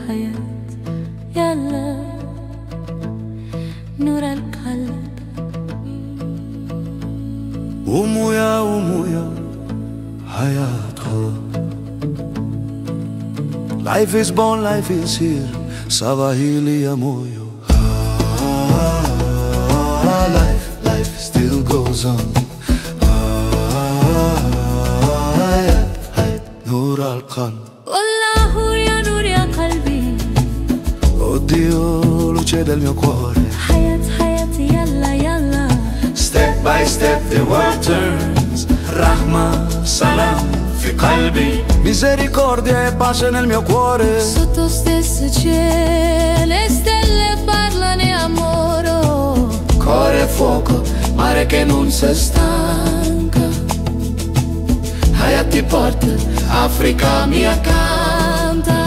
حياة. يلا نور القلب. ومويا ومويا حياتها. Life is born, life is here. Savahili ya moyo. Life still goes on. نور القلب. والله يا نور يا قلبي. Oddio luce del mio cuore. حياة حياتي يلا يلا. Step by step the world turns. Rahma, salam fi qalbi. Misericordia e pace nel mio cuore. Sotto stesso cielo e stelle parlano amore. Cuore e fuoco, mare che non si stanca. Hayat ti porta, Africa mia canta.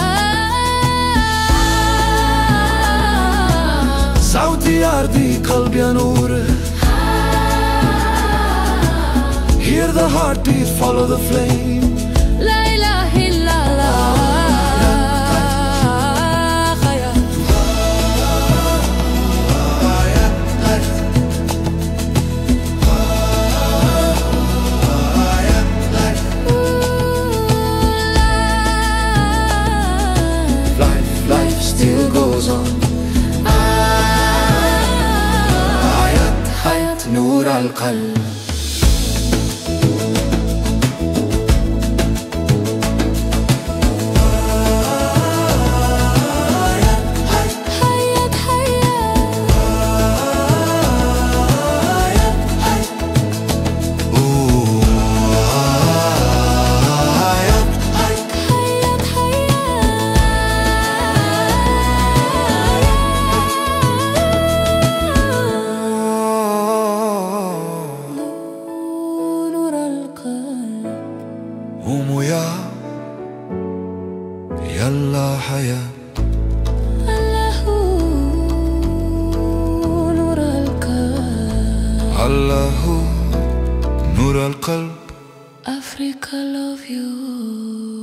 صوتي يرضي قلبي يا نور. Hear the heartbeat, follow the flame. لا إله إلا الله. Life still goes on. حياة نور القلب. ومويا يلا حياة. الله نور القلب. الله نور القلب. Africa love you.